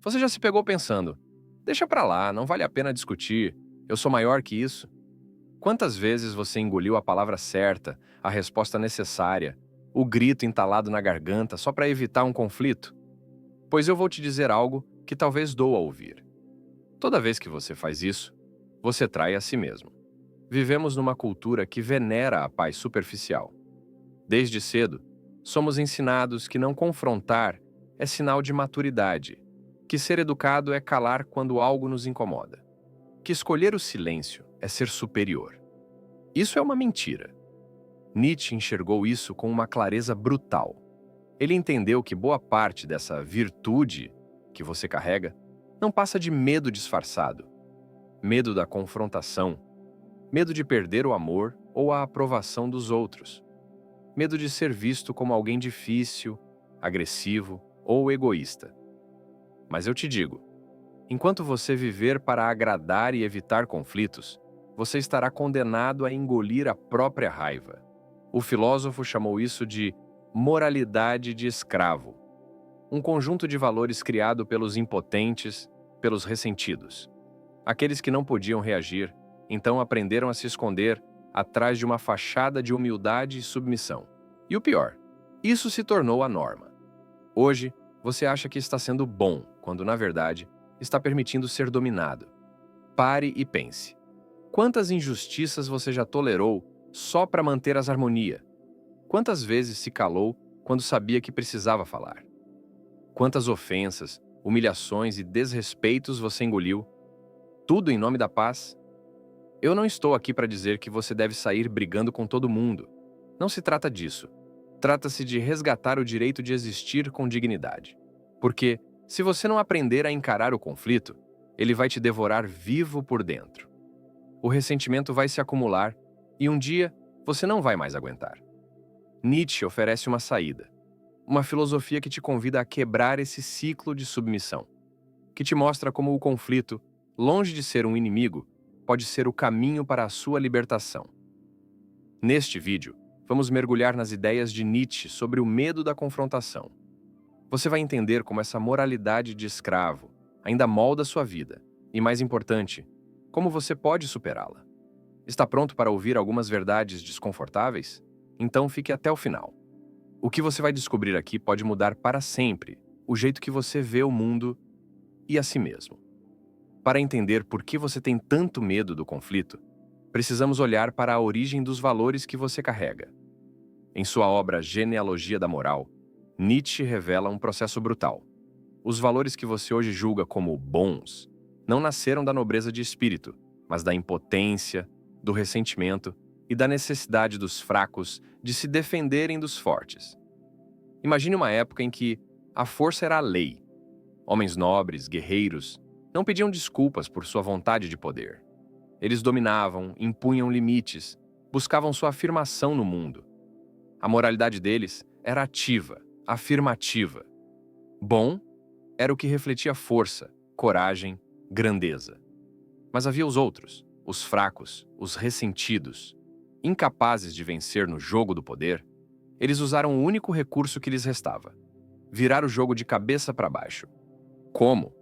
Você já se pegou pensando: deixa pra lá, não vale a pena discutir, eu sou maior que isso? Quantas vezes você engoliu a palavra certa, a resposta necessária, o grito entalado na garganta só para evitar um conflito? Pois eu vou te dizer algo que talvez doa ouvir. Toda vez que você faz isso, você trai a si mesmo. Vivemos numa cultura que venera a paz superficial. Desde cedo, somos ensinados que não confrontar é sinal de maturidade, que ser educado é calar quando algo nos incomoda, que escolher o silêncio é ser superior. Isso é uma mentira. Nietzsche enxergou isso com uma clareza brutal. Ele entendeu que boa parte dessa virtude que você carrega não passa de medo disfarçado, medo da confrontação, medo de perder o amor ou a aprovação dos outros, medo de ser visto como alguém difícil, agressivo ou egoísta. Mas eu te digo, enquanto você viver para agradar e evitar conflitos, você estará condenado a engolir a própria raiva. O filósofo chamou isso de moralidade de escravo, um conjunto de valores criado pelos impotentes, pelos ressentidos. Aqueles que não podiam reagir, então aprenderam a se esconder atrás de uma fachada de humildade e submissão. E o pior, isso se tornou a norma. Hoje, você acha que está sendo bom, quando na verdade está permitindo ser dominado. Pare e pense. Quantas injustiças você já tolerou só para manter as harmonia? Quantas vezes se calou quando sabia que precisava falar? Quantas ofensas, humilhações e desrespeitos você engoliu? Tudo em nome da paz? Eu não estou aqui para dizer que você deve sair brigando com todo mundo. Não se trata disso. Trata-se de resgatar o direito de existir com dignidade. Porque, se você não aprender a encarar o conflito, ele vai te devorar vivo por dentro. O ressentimento vai se acumular e um dia você não vai mais aguentar. Nietzsche oferece uma saída, uma filosofia que te convida a quebrar esse ciclo de submissão, que te mostra como o conflito, longe de ser um inimigo, pode ser o caminho para a sua libertação. Neste vídeo, vamos mergulhar nas ideias de Nietzsche sobre o medo da confrontação. Você vai entender como essa moralidade de escravo ainda molda sua vida e, mais importante, como você pode superá-la. Está pronto para ouvir algumas verdades desconfortáveis? Então fique até o final. O que você vai descobrir aqui pode mudar para sempre o jeito que você vê o mundo e a si mesmo. Para entender por que você tem tanto medo do conflito, precisamos olhar para a origem dos valores que você carrega. Em sua obra Genealogia da Moral, Nietzsche revela um processo brutal. Os valores que você hoje julga como bons não nasceram da nobreza de espírito, mas da impotência, do ressentimento e da necessidade dos fracos de se defenderem dos fortes. Imagine uma época em que a força era a lei. Homens nobres, guerreiros, não pediam desculpas por sua vontade de poder. Eles dominavam, impunham limites, buscavam sua afirmação no mundo. A moralidade deles era ativa, afirmativa. Bom era o que refletia força, coragem, grandeza. Mas havia os outros, os fracos, os ressentidos. Incapazes de vencer no jogo do poder, eles usaram o único recurso que lhes restava: virar o jogo de cabeça para baixo. Como?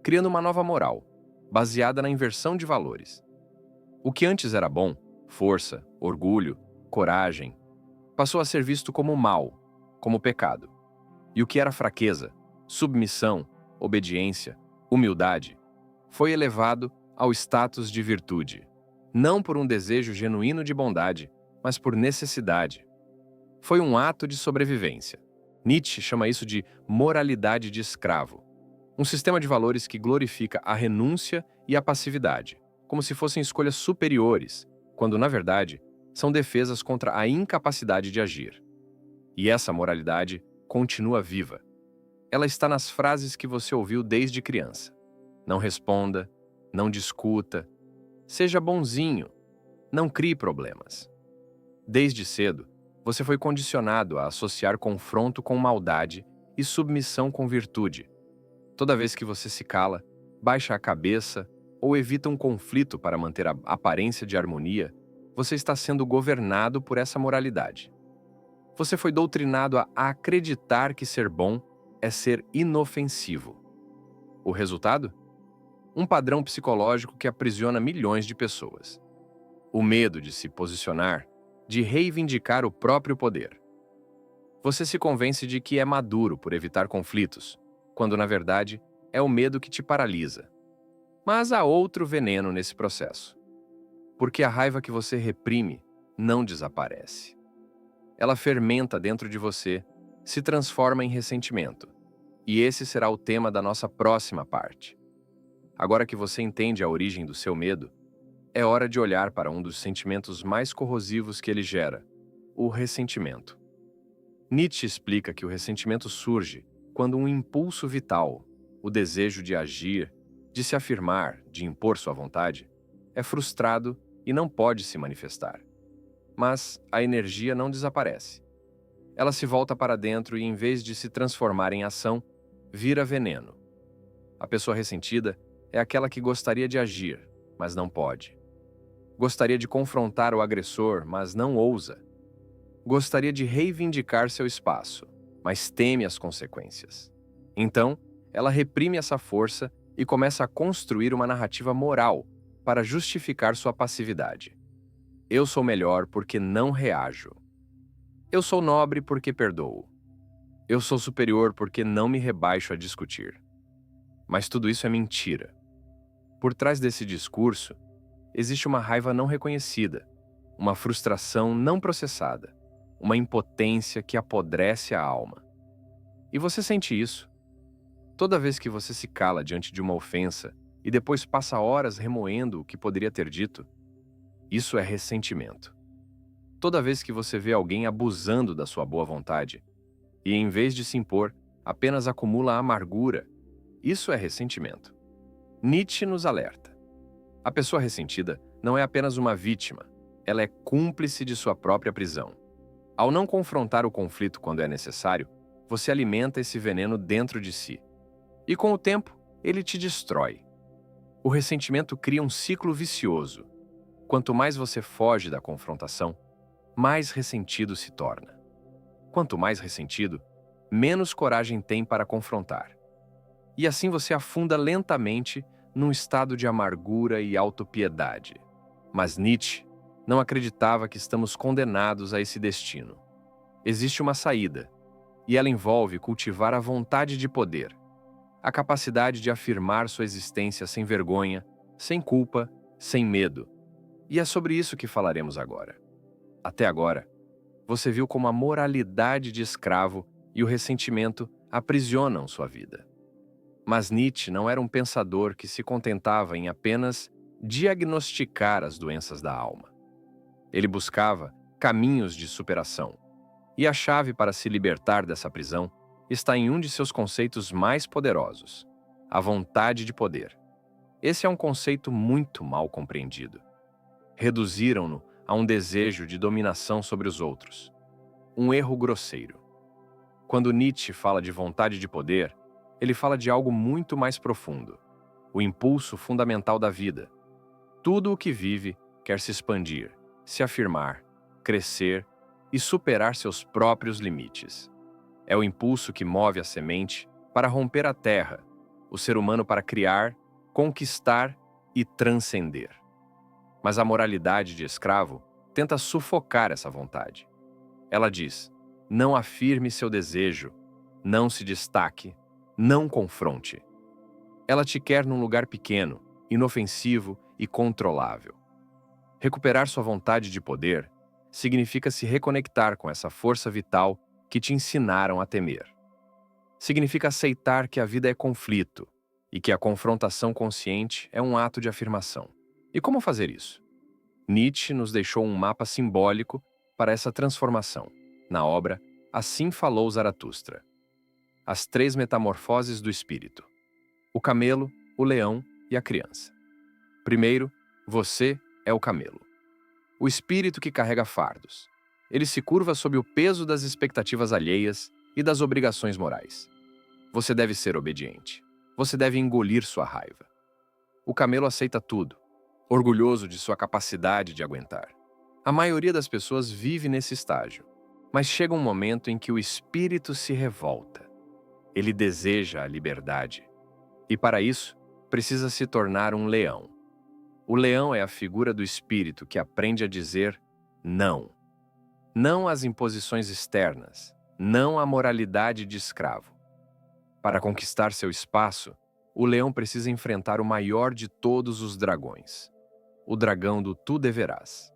Criando uma nova moral, baseada na inversão de valores. O que antes era bom, força, orgulho, coragem, passou a ser visto como mal, como pecado. E o que era fraqueza, submissão, obediência, humildade, foi elevado ao status de virtude, não por um desejo genuíno de bondade, mas por necessidade. Foi um ato de sobrevivência. Nietzsche chama isso de moralidade de escravo, um sistema de valores que glorifica a renúncia e a passividade, como se fossem escolhas superiores, quando, na verdade, são defesas contra a incapacidade de agir. E essa moralidade continua viva. Ela está nas frases que você ouviu desde criança. Não responda, não discuta, seja bonzinho, não crie problemas. Desde cedo, você foi condicionado a associar confronto com maldade e submissão com virtude. Toda vez que você se cala, baixa a cabeça ou evita um conflito para manter a aparência de harmonia, você está sendo governado por essa moralidade. Você foi doutrinado a acreditar que ser bom é ser inofensivo. O resultado? Um padrão psicológico que aprisiona milhões de pessoas. O medo de se posicionar, de reivindicar o próprio poder. Você se convence de que é maduro por evitar conflitos, quando na verdade é o medo que te paralisa. Mas há outro veneno nesse processo. Porque a raiva que você reprime não desaparece. Ela fermenta dentro de você, se transforma em ressentimento. E esse será o tema da nossa próxima parte. Agora que você entende a origem do seu medo, é hora de olhar para um dos sentimentos mais corrosivos que ele gera, o ressentimento. Nietzsche explica que o ressentimento surge quando um impulso vital, o desejo de agir, de se afirmar, de impor sua vontade, é frustrado e não pode se manifestar. Mas a energia não desaparece. Ela se volta para dentro e, em vez de se transformar em ação, vira veneno. A pessoa ressentida é aquela que gostaria de agir, mas não pode. Gostaria de confrontar o agressor, mas não ousa. Gostaria de reivindicar seu espaço, mas teme as consequências. Então, ela reprime essa força e começa a construir uma narrativa moral para justificar sua passividade. Eu sou melhor porque não reajo. Eu sou nobre porque perdoo. Eu sou superior porque não me rebaixo a discutir. Mas tudo isso é mentira. Por trás desse discurso, existe uma raiva não reconhecida, uma frustração não processada, uma impotência que apodrece a alma. E você sente isso? Toda vez que você se cala diante de uma ofensa e depois passa horas remoendo o que poderia ter dito, isso é ressentimento. Toda vez que você vê alguém abusando da sua boa vontade e, em vez de se impor, apenas acumula amargura, isso é ressentimento. Nietzsche nos alerta. A pessoa ressentida não é apenas uma vítima, ela é cúmplice de sua própria prisão. Ao não confrontar o conflito quando é necessário, você alimenta esse veneno dentro de si. E com o tempo, ele te destrói. O ressentimento cria um ciclo vicioso. Quanto mais você foge da confrontação, mais ressentido se torna. Quanto mais ressentido, menos coragem tem para confrontar. E assim você afunda lentamente num estado de amargura e autopiedade. Mas Nietzsche não acreditava que estamos condenados a esse destino. Existe uma saída, e ela envolve cultivar a vontade de poder, a capacidade de afirmar sua existência sem vergonha, sem culpa, sem medo. E é sobre isso que falaremos agora. Até agora, você viu como a moralidade de escravo e o ressentimento aprisionam sua vida. Mas Nietzsche não era um pensador que se contentava em apenas diagnosticar as doenças da alma. Ele buscava caminhos de superação. E a chave para se libertar dessa prisão está em um de seus conceitos mais poderosos: a vontade de poder. Esse é um conceito muito mal compreendido. Reduziram-no a um desejo de dominação sobre os outros. Um erro grosseiro. Quando Nietzsche fala de vontade de poder, ele fala de algo muito mais profundo: o impulso fundamental da vida. Tudo o que vive quer se expandir, se afirmar, crescer e superar seus próprios limites. É o impulso que move a semente para romper a terra, o ser humano para criar, conquistar e transcender. Mas a moralidade de escravo tenta sufocar essa vontade. Ela diz: não afirme seu desejo, não se destaque, não confronte. Ela te quer num lugar pequeno, inofensivo e controlável. Recuperar sua vontade de poder significa se reconectar com essa força vital que te ensinaram a temer. Significa aceitar que a vida é conflito e que a confrontação consciente é um ato de afirmação. E como fazer isso? Nietzsche nos deixou um mapa simbólico para essa transformação, na obra Assim Falou Zaratustra. As 3 metamorfoses do espírito: o camelo, o leão e a criança. Primeiro, você é o camelo. O espírito que carrega fardos. Ele se curva sob o peso das expectativas alheias e das obrigações morais. Você deve ser obediente. Você deve engolir sua raiva. O camelo aceita tudo, orgulhoso de sua capacidade de aguentar. A maioria das pessoas vive nesse estágio, mas chega um momento em que o espírito se revolta. Ele deseja a liberdade. E para isso, precisa se tornar um leão. O leão é a figura do espírito que aprende a dizer não. Não às imposições externas, não à moralidade de escravo. Para conquistar seu espaço, o leão precisa enfrentar o maior de todos os dragões, o dragão do tu deverás.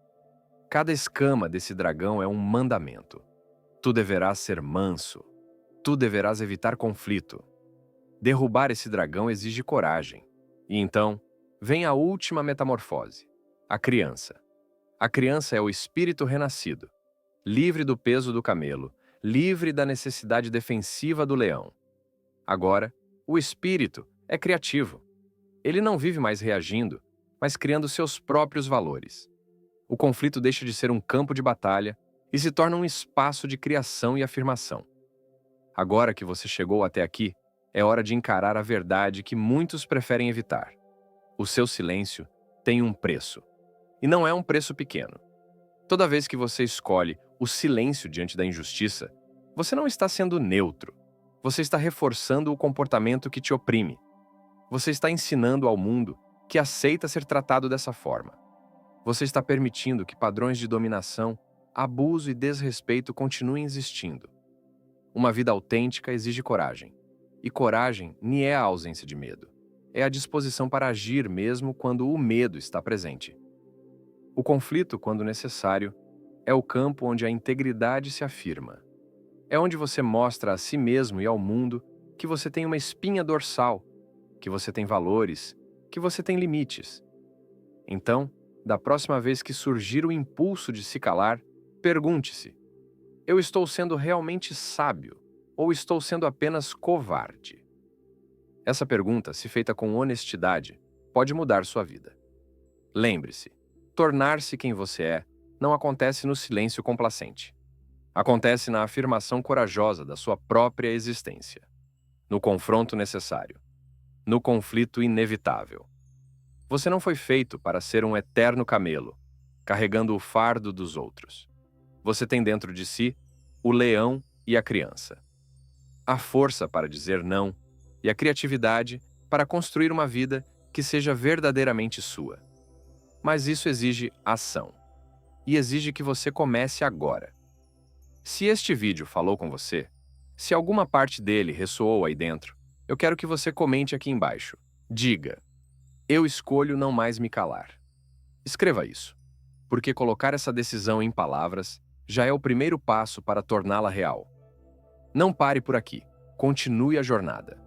Cada escama desse dragão é um mandamento. Tu deverás ser manso. Tu deverás evitar conflito. Derrubar esse dragão exige coragem. E então, vem a última metamorfose, a criança. A criança é o espírito renascido, livre do peso do camelo, livre da necessidade defensiva do leão. Agora, o espírito é criativo. Ele não vive mais reagindo, mas criando seus próprios valores. O conflito deixa de ser um campo de batalha e se torna um espaço de criação e afirmação. Agora que você chegou até aqui, é hora de encarar a verdade que muitos preferem evitar. O seu silêncio tem um preço. E não é um preço pequeno. Toda vez que você escolhe o silêncio diante da injustiça, você não está sendo neutro. Você está reforçando o comportamento que te oprime. Você está ensinando ao mundo que aceita ser tratado dessa forma. Você está permitindo que padrões de dominação, abuso e desrespeito continuem existindo. Uma vida autêntica exige coragem. E coragem nem é a ausência de medo. É a disposição para agir mesmo quando o medo está presente. O conflito, quando necessário, é o campo onde a integridade se afirma. É onde você mostra a si mesmo e ao mundo que você tem uma espinha dorsal, que você tem valores, que você tem limites. Então, da próxima vez que surgir o impulso de se calar, pergunte-se: eu estou sendo realmente sábio ou estou sendo apenas covarde? Essa pergunta, se feita com honestidade, pode mudar sua vida. Lembre-se, tornar-se quem você é não acontece no silêncio complacente. Acontece na afirmação corajosa da sua própria existência, no confronto necessário, no conflito inevitável. Você não foi feito para ser um eterno camelo, carregando o fardo dos outros. Você tem dentro de si o leão e a criança. A força para dizer não e a criatividade para construir uma vida que seja verdadeiramente sua. Mas isso exige ação. E exige que você comece agora. Se este vídeo falou com você, se alguma parte dele ressoou aí dentro, eu quero que você comente aqui embaixo. Diga: eu escolho não mais me calar. Escreva isso, porque colocar essa decisão em palavras já é o primeiro passo para torná-la real. Não pare por aqui. Continue a jornada.